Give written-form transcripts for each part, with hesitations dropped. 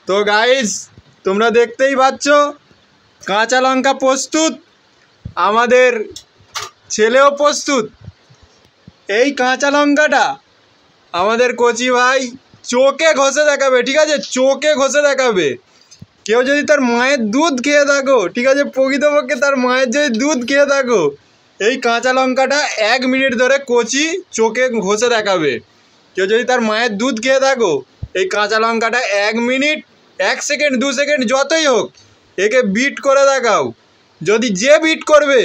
তো গাইস তোমরা দেখতেই পাচ্ছ কাঁচা লঙ্কা প্রস্তুত, আমাদের ছেলেও প্রস্তুত। এই কাঁচা লঙ্কাটা আমাদের কচি ভাই চোখে ঘষে দেখাবে, ঠিক আছে? চোখে ঘষে দেখাবে। কেউ যদি তার মায়ের দুধ খেয়ে থাকো, ঠিক আছে, প্রকৃতপক্ষে তার মায়ের যদি দুধ খেয়ে থাকো, এই কাঁচা লঙ্কাটা 1 মিনিট ধরে কচি চোখে ঘষে দেখাবে। কেউ যদি তার মায়ের দুধ খেয়ে থাকো, এই কাঁচা লঙ্কাটা 1 মিনিট 1 সেকেন্ড 2 সেকেন্ড যতই হোক একে বিট করে দেখাও। যদি যে বিট করবে,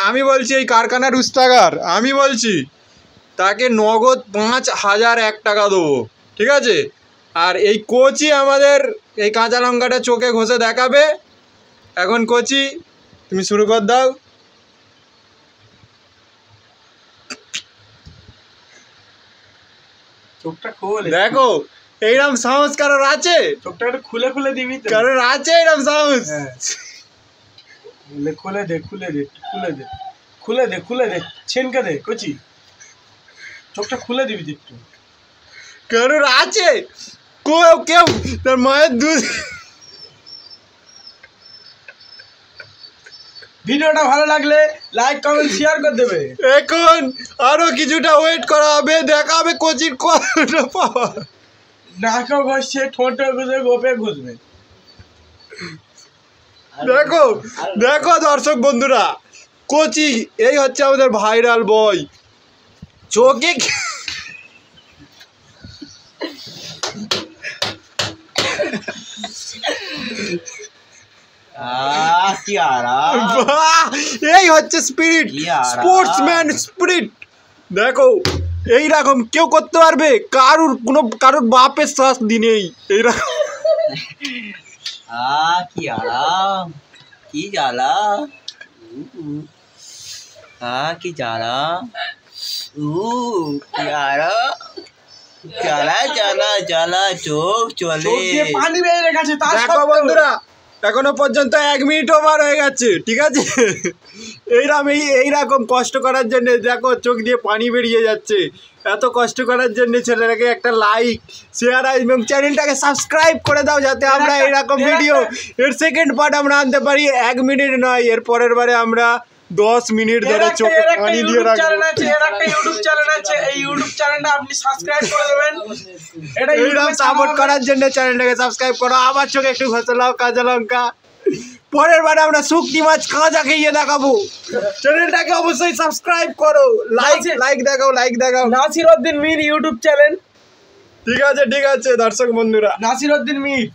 আমি বলছি এই কারখানার উস্তাগার, আমি বলছি তাকে নগদ 5,001 টাকা দেবো, ঠিক আছে? আর এই কোচি আমাদের এই কাঁচা লঙ্কাটা চোখে ঘষে দেখাবে। এখন কোচি তুমি শুরু কর দাও। চোখটা খোলে, দেখো এইরকম সাহস কারোর আছে? চোখটা একটু খুলে খুলে দিবি তো? কারোর আছে এইরকম সাহস? খুলে দে খুলে দে খুলে দে খুলে দে খুলে দে ছেনকে দে কচি, চোখটা খুলে দিবি একটু। কারোর আছে? কেউ তার মায়ের দুধ। ভিডিওটা ভালো লাগলে লাইক কমেন্ট শেয়ার করে দেবে। এখন আরো কিছুটা ওয়েট করা হবে, দেখা হবে কোচির কতটা পাওয়ার। নাকে ঘষছে, ঠোঁটে ঘষে, গোপে ঘষবে। দেখো দেখো দর্শক বন্ধুরা, কোচি এই হচ্ছে আমাদের ভাইরাল বয়। চোখে এই হচ্ছে স্পিরিট, স্পোর্টসম্যান স্পিরিট। দেখো এইরকম কেউ করতে পারবে? কারোর বাপের শাস্তি নেই এইরকম। কি আরাম, কি জ্বালা, কি জ্বালা, কি আরাম, জ্বালা জ্বালা জ্বালা, চোখ চলে পানি বেরিয়ে গেছে। দেখো বন্ধুরা এখনো পর্যন্ত 1 মিনিট ওভার হয়ে গেছে, ঠিক আছে? এইরকম কষ্ট করার জন্য দেখো চোখ দিয়ে পানি বেরিয়ে যাচ্ছে। এত কষ্ট করার জন্য ছেলেটাকে একটা লাইক, শেয়ার এবং চ্যানেলটাকে সাবস্ক্রাইব করে দাও, যাতে আমরা এইরকম ভিডিও এর সেকেন্ড পার্ট আমরা আনতে পারি। 1 মিনিট নয়, এর পরের বারে আমরা 10 মিনিট ধরে চোখে পানি দিয়ে রাখবো। একটা ইউটিউব চ্যানেল আছে, এই ইউটিউব চ্যানেলটা আপনি সাবস্ক্রাইব করে দেবেন। এটা এইরকম সাপোর্ট করার জন্য চ্যানেলটাকে সাবস্ক্রাইব করো। আমার চোখে একটু ঘষে লাও কাঁচা লঙ্কা। পরের বারে আমরা শুকনি মাছ কাঁচা খেয়ে দেখাবো। চ্যানেলটাকে অবশ্যই সাবস্ক্রাইব করো, লাইক দেখাও। Nasiruddin Mir YouTube channel. ঠিক আছে দর্শক বন্ধুরা। নাসিরউদ্দিন মীর।